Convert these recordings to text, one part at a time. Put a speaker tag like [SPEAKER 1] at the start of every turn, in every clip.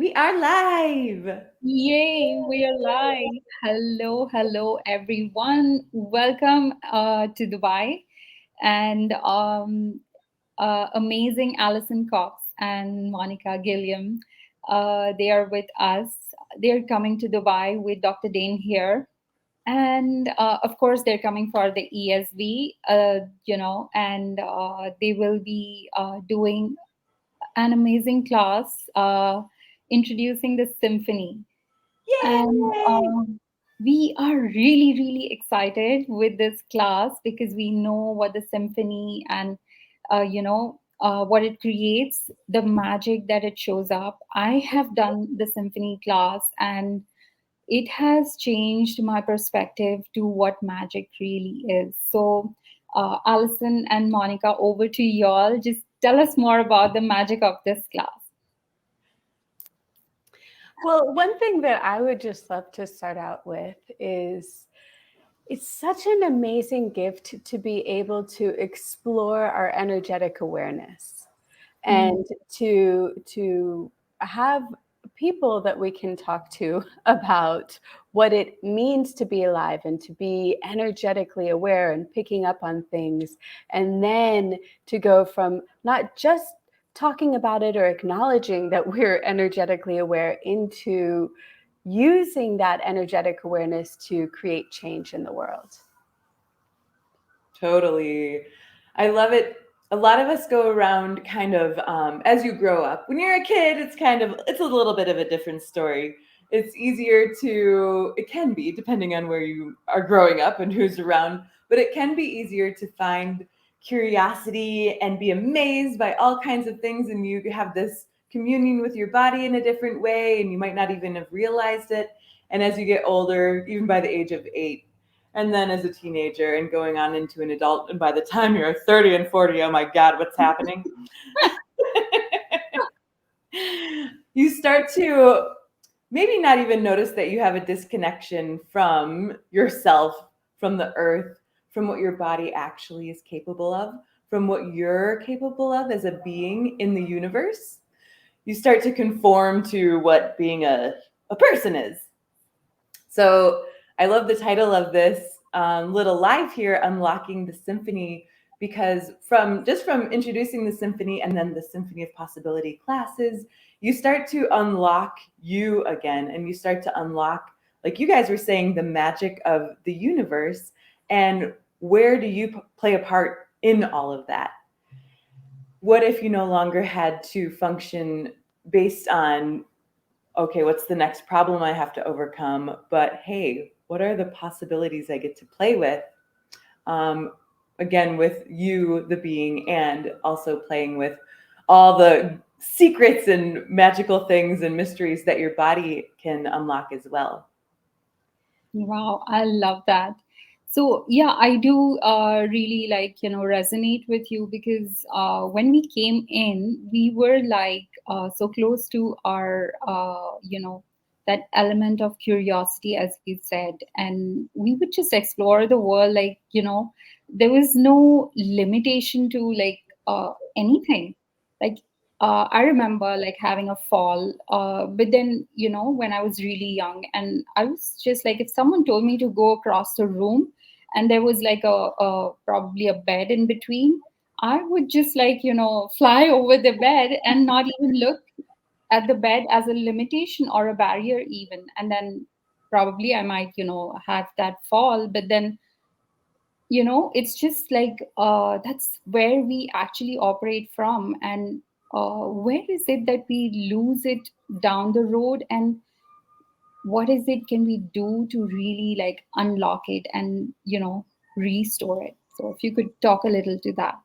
[SPEAKER 1] We are live.
[SPEAKER 2] Yay, we are live. Hello, everyone. Welcome to Dubai. And amazing Alison Cox and Monica Gilliam. They are with us. They're coming to Dubai with Dr. Dane here. And of course, they're coming for the ESV, and they will be doing an amazing class introducing the symphony. And
[SPEAKER 1] Yay!
[SPEAKER 2] we are really excited with this class because we know what the symphony and, what it creates, the magic that it shows up. I have done the symphony class and it has changed my perspective to what magic really is. So, Alison and Monica, over to y'all. Just tell us more about the magic of this class.
[SPEAKER 3] Well, one thing that I would just love to start out with is it's such an amazing gift to be able to explore our energetic awareness and to have people that we can talk to about what it means to be alive and to be energetically aware and picking up on things, and then to go from not just talking about it or acknowledging that we're energetically aware into using that energetic awareness to create change in the world.
[SPEAKER 1] Totally. I love it. A lot of us go around kind of as you grow up. When you're a kid, it's a little bit of a different story. It's easier to, it can be, depending on where you are growing up and who's around, but it can be easier to find curiosity and be amazed by all kinds of things. And you have this communion with your body in a different way, and you might not even have realized it. And as you get older, even by the age of 8, and then as a teenager and going on into an adult, and by the time you're 30 and 40, oh my God, what's happening? You start to maybe not even notice that you have a disconnection from yourself, from the earth, from what your body actually is capable of, from what you're capable of as a being in the universe. You start to conform to what being a person is. So I love the title of this little live here, Unlocking the Symphony, because from introducing the symphony and then the Symphony of Possibility classes, you start to unlock you again, and you start to unlock, like you guys were saying, the magic of the universe, and where do you play a part in all of that? What if you no longer had to function based on, okay, what's the next problem I have to overcome? But hey, what are the possibilities I get to play with? Again, with you, the being, and also playing with all the secrets and magical things and mysteries that your body can unlock as well.
[SPEAKER 2] Wow, I love that. So yeah, I do really resonate with you because when we came in, we were so close to our that element of curiosity, as you said, and we would just explore the world there was no limitation to anything. Like I remember like having a fall, but then when I was really young, and I was just like, if someone told me to go across the room, and there was like a probably a bed in between, I would just fly over the bed and not even look at the bed as a limitation or a barrier even, and then probably I might have that fall, but then it's just like that's where we actually operate from, and where is it that we lose it down the road, and what is it can we do to really like unlock it and restore it? So if you could talk a little to that.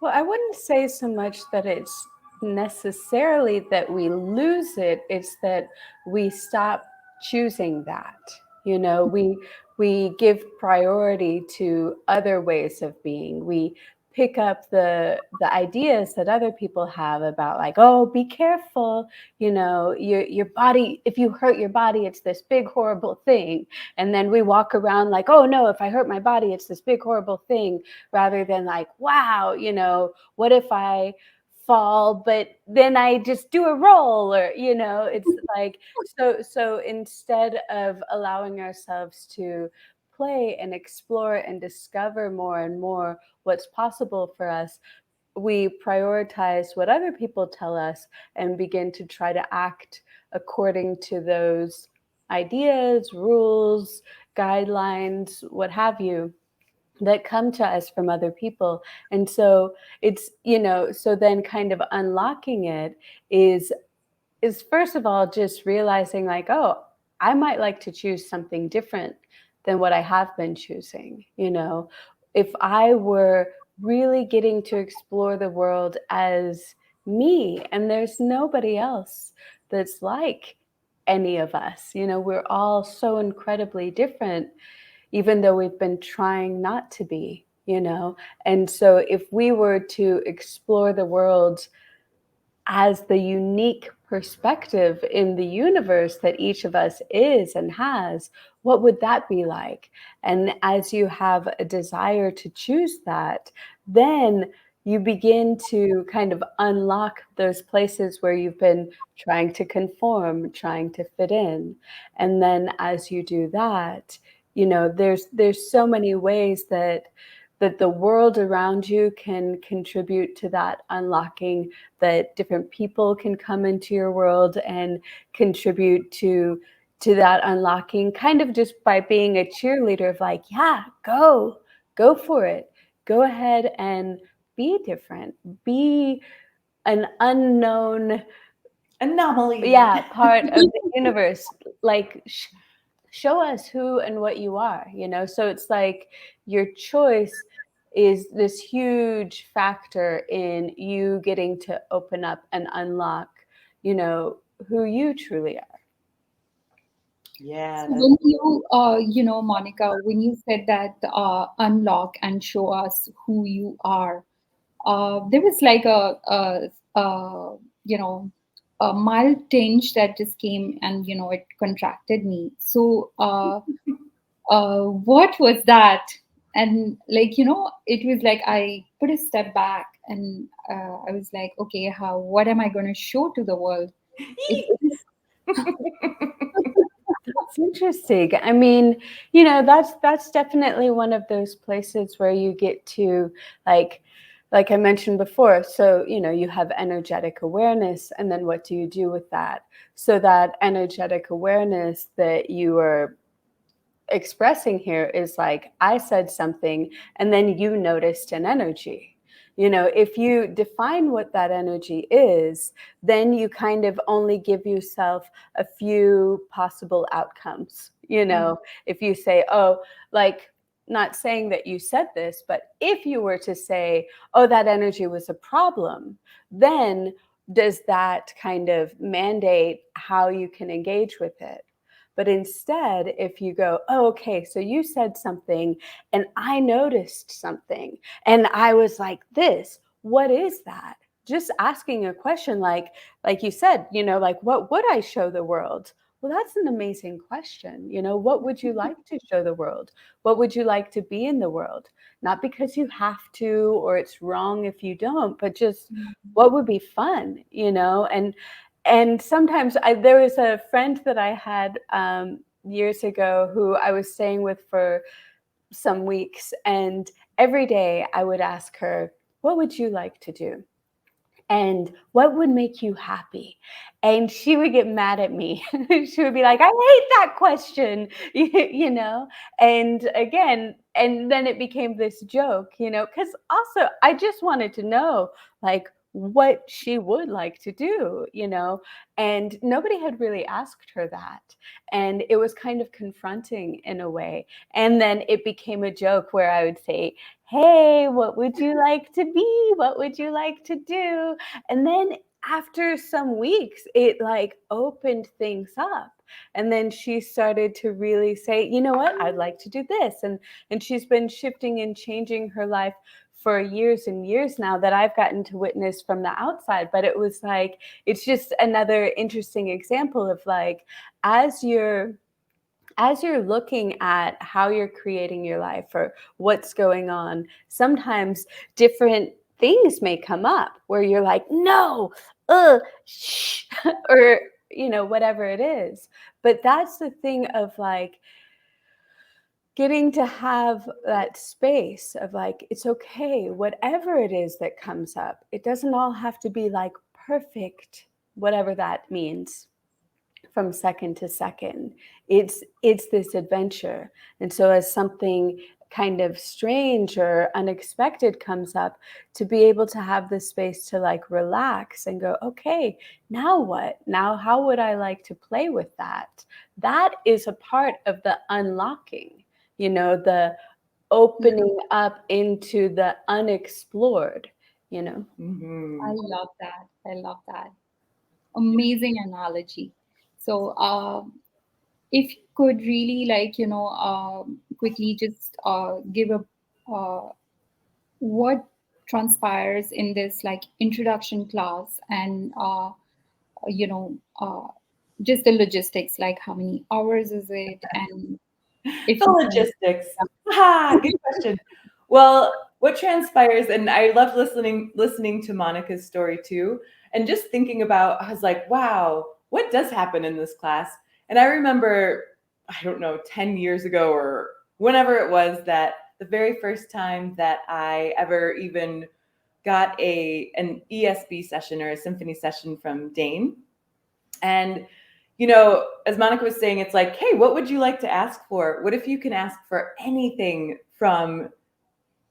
[SPEAKER 3] Well, I wouldn't say so much that it's necessarily that we lose it, it's that we stop choosing that. We give priority to other ways of being. We pick up the ideas that other people have about, like, oh, be careful, your body, if you hurt your body, it's this big horrible thing. And then we walk around like, oh no, if I hurt my body, it's this big horrible thing, rather than like, wow, what if I fall, but then I just do a roll, or it's like, so instead of allowing ourselves to play and explore and discover more and more what's possible for us, we prioritize what other people tell us and begin to try to act according to those ideas, rules, guidelines, what have you, that come to us from other people. And so it's, so then kind of unlocking it is first of all just realizing like, oh, I might like to choose something different than what I have been choosing. If I were really getting to explore the world as me, and there's nobody else that's like any of us, we're all so incredibly different, even though we've been trying not to be. And so if we were to explore the world as the unique perspective in the universe that each of us is and has, what would that be like? And as you have a desire to choose that, then you begin to kind of unlock those places where you've been trying to conform, trying to fit in. And then as you do that, there's so many ways that the world around you can contribute to that unlocking, that different people can come into your world and contribute to that unlocking, kind of just by being a cheerleader of like, yeah, go for it. Go ahead and be different. Be an unknown
[SPEAKER 1] anomaly.
[SPEAKER 3] part of the universe. Like, show us who and what you are, so it's like your choice is this huge factor in you getting to open up and unlock who you truly are.
[SPEAKER 1] Yeah.
[SPEAKER 2] So when Monica, when you said that unlock and show us who you are, there was like a mild tinge that just came, and it contracted me. So what was that? And it was like I put a step back, and I was like, okay, what am I going to show to the world? It is.
[SPEAKER 3] That's interesting. I mean, that's definitely one of those places where you get to like I mentioned before. So, you have energetic awareness, and then what do you do with that? So that energetic awareness that you are expressing here is like, I said something and then you noticed an energy. If you define what that energy is, then you kind of only give yourself a few possible outcomes. If you say, oh, like, not saying that you said this, but if you were to say, oh, that energy was a problem, then does that kind of mandate how you can engage with it? But instead, if you go, oh, okay, so you said something and I noticed something and I was like, this, what is that? Just asking a question like you said, like, what would I show the world? Well, that's an amazing question. What would you like to show the world? What would you like to be in the world? Not because you have to, or it's wrong if you don't, but just what would be fun, and sometimes there was a friend that I had years ago who I was staying with for some weeks, and every day I would ask her, what would you like to do? And what would make you happy? And she would get mad at me. She would be like, I hate that question, And again, and then it became this joke, because also I just wanted to know, like, what she would like to do, and nobody had really asked her that. And it was kind of confronting in a way. And then it became a joke where I would say, hey, what would you like to be? What would you like to do? And then after some weeks, it like opened things up. And then she started to really say, you know what, I'd like to do this. And she's been shifting and changing her life for years and years now that I've gotten to witness from the outside. But it was like, it's just another interesting example of like, as you're looking at how you're creating your life or what's going on, sometimes different things may come up where you're like, no, shh, or, whatever it is. But that's the thing of like getting to have that space of like, it's okay, whatever it is that comes up. It doesn't all have to be like perfect, whatever that means, from second to second. It's this adventure. And so as something kind of strange or unexpected comes up, to be able to have the space to like relax and go, okay, now what? Now how would I like to play with that? That is a part of the unlocking, the opening up into the unexplored,
[SPEAKER 1] Mhm.
[SPEAKER 2] I love that. I love that. Amazing analogy. So, if you could really quickly just give a what transpires in this like introduction class and you know uh, just the logistics, like how many hours is it, and if
[SPEAKER 1] The
[SPEAKER 2] you can.
[SPEAKER 1] logistics. Good question. Well, what transpires, and I love listening to Monica's story too, and just thinking about, I was like, wow, what does happen in this class? And I remember, I don't know, 10 years ago or whenever it was, that the very first time that I ever even got an ESB session or a symphony session from Dane. And, as Monica was saying, it's like, hey, what would you like to ask for? What if you can ask for anything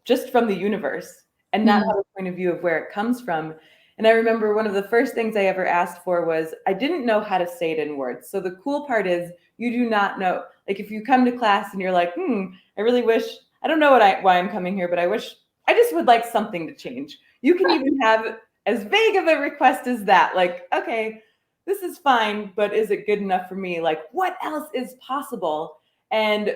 [SPEAKER 1] just from the universe and not have a point of view of where it comes from? And I remember one of the first things I ever asked for was, I didn't know how to say it in words. So the cool part is, you do not know. Like if you come to class and you're like, I really wish, I don't know why I'm coming here, but I just would like something to change. You can even have as vague of a request as that. Like, okay, this is fine, but is it good enough for me? Like, what else is possible? And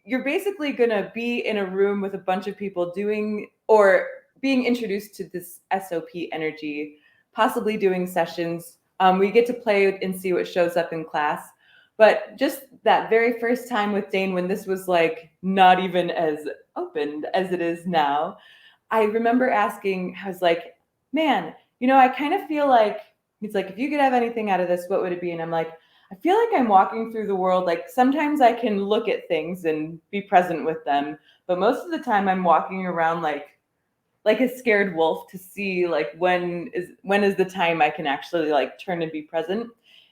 [SPEAKER 1] you're basically going to be in a room with a bunch of people doing or being introduced to this SOP energy, possibly doing sessions. We get to play and see what shows up in class. But just that very first time with Dane, when this was like not even as opened as it is now, I remember asking, I was like, man, I kind of feel like, he's like, if you could have anything out of this, what would it be? And I'm like, I feel like I'm walking through the world. Like sometimes I can look at things and be present with them, but most of the time I'm walking around like a scared wolf to see like when is the time I can actually like turn and be present.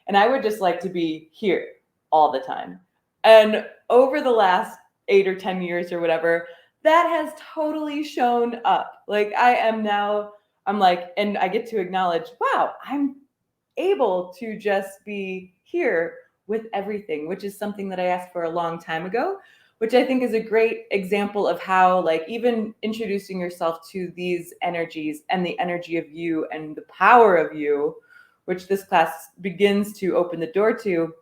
[SPEAKER 1] And I would just like to be here all the time. And over the last 8 or 10 years or whatever, that has totally shown up. Like I'm like, and I get to acknowledge, wow, I'm able to just be here with everything, which is something that I asked for a long time ago, which I think is a great example of how, like, even introducing yourself to these energies and the energy of you and the power of you, which this class begins to open the door to,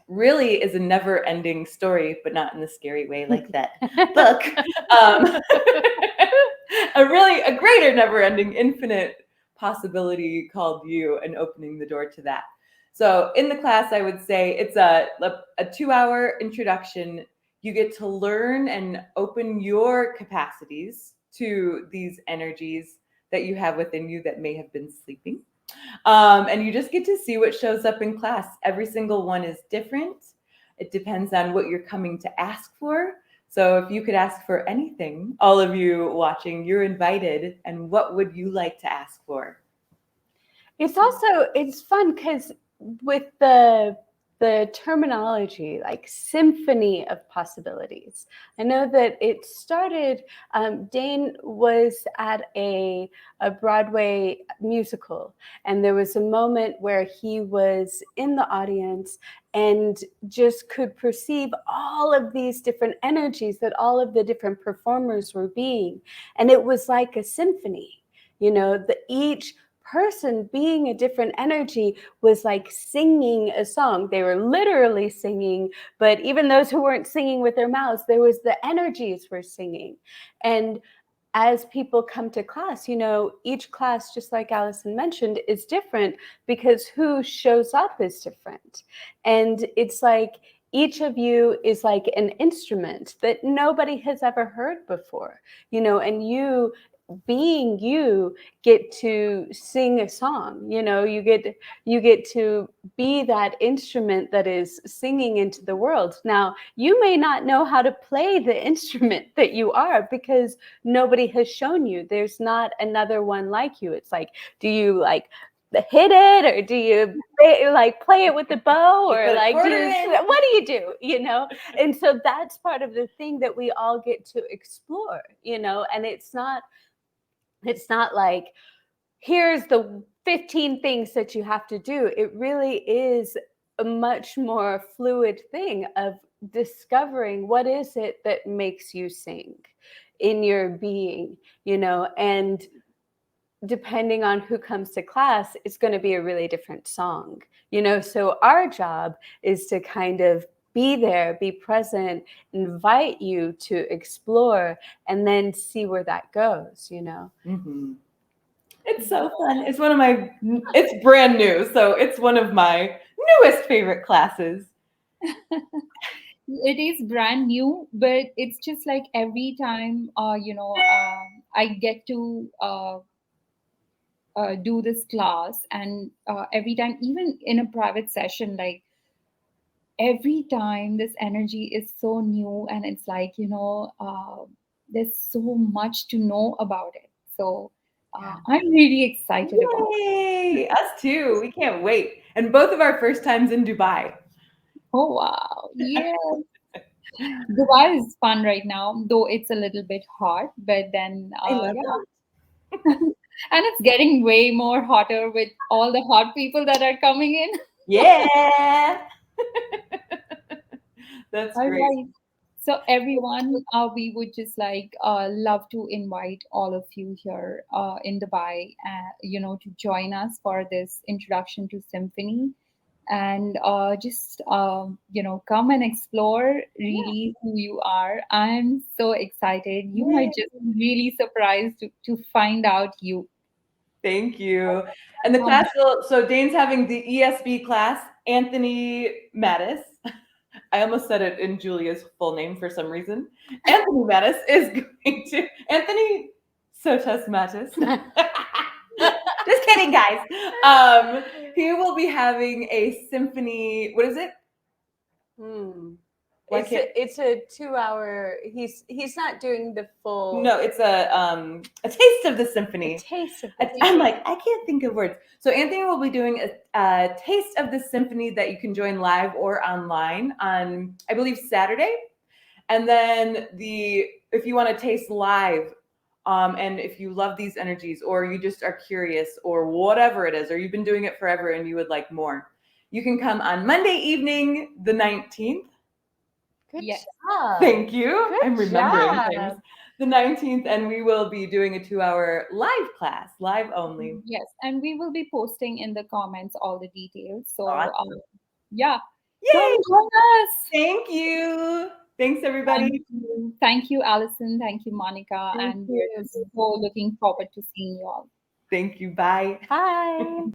[SPEAKER 1] really is a never-ending story, but not in the scary way like that book. A greater never-ending, infinite possibility called you, and opening the door to that. So in the class, I would say it's a 2-hour introduction. You get to learn and open your capacities to these energies that you have within you that may have been sleeping. And you just get to see what shows up in class. Every single one is different. It depends on what you're coming to ask for. So if you could ask for anything, all of you watching, you're invited. And what would you like to ask for?
[SPEAKER 3] It's fun because with the terminology, like symphony of possibilities. I know that it started, Dane was at a Broadway musical, and there was a moment where he was in the audience and just could perceive all of these different energies that all of the different performers were being. And it was like a symphony, each person being a different energy was like singing a song. They were literally singing, but even those who weren't singing with their mouths, there was the energies were singing. And as people come to class, each class, just like Alison mentioned, is different because who shows up is different. And it's like each of you is like an instrument that nobody has ever heard before, and you being you get to sing a song. You get to be that instrument that is singing into the world. Now, you may not know how to play the instrument that you are because nobody has shown you. There's not another one like you. It's like, do you like hit it, or do you play it with the bow, or like what do you do? And so that's part of the thing that we all get to explore. And it's not like, here's the 15 things that you have to do. It really is a much more fluid thing of discovering what is it that makes you sing in your being, and depending on who comes to class, it's going to be a really different song, so our job is to kind of be there, be present, invite you to explore, and then see where that goes.
[SPEAKER 1] Mm-hmm. It's so fun. It's brand new, so it's one of my newest favorite classes.
[SPEAKER 2] It is brand new, but it's just like every time, I get to do this class, and every time, even in a private session, like every time this energy is so new, and it's like, there's so much to know about it. So I'm really excited about it.
[SPEAKER 1] Yay! Us too. We can't wait. And both of our first times in Dubai.
[SPEAKER 2] Oh, wow. Yeah. Dubai is fun right now, though it's a little bit hot, but then,
[SPEAKER 1] I love it.
[SPEAKER 2] And it's getting way more hotter with all the hot people that are coming in.
[SPEAKER 1] Yeah. That's
[SPEAKER 2] All
[SPEAKER 1] great.
[SPEAKER 2] right. So everyone, we would just like love to invite all of you here in Dubai, to join us for this introduction to Symphony, and just come and explore really who you are. I'm so excited. You might just be really surprised to find out you.
[SPEAKER 1] Thank you. And the class so Dane's having the ESB class, Anthony Mattis. I almost said it in Julia's full name for some reason. Anthony Mattis is going to Anthony Sotas Mattis. Just kidding, guys. He will be having a symphony. What is it?
[SPEAKER 3] It's a 2-hour. He's not doing the full.
[SPEAKER 1] No, it's a taste of the symphony.
[SPEAKER 3] A taste of
[SPEAKER 1] I'm like, I can't think of words. So Anthony will be doing a taste of the symphony that you can join live or online on, I believe, Saturday. And then if you want to taste live, and if you love these energies, or you just are curious, or whatever it is, or you've been doing it forever and you would like more, you can come on Monday evening, the 19th.
[SPEAKER 3] Good
[SPEAKER 2] Yes.
[SPEAKER 3] job.
[SPEAKER 1] Thank you.
[SPEAKER 3] Good
[SPEAKER 1] I'm remembering
[SPEAKER 3] job.
[SPEAKER 1] things. The 19th, and we will be doing a 2-hour live class, live only.
[SPEAKER 2] Yes, and we will be posting in the comments all the details. So,
[SPEAKER 1] Awesome.
[SPEAKER 2] yeah.
[SPEAKER 1] Yay!
[SPEAKER 2] Come join us.
[SPEAKER 1] Thank you. Thanks, everybody.
[SPEAKER 2] Thank you, Alison. Thank you, Monica.
[SPEAKER 3] Thank
[SPEAKER 2] and
[SPEAKER 3] you.
[SPEAKER 2] we're so looking forward to seeing you all.
[SPEAKER 1] Thank you. Bye.
[SPEAKER 3] Bye.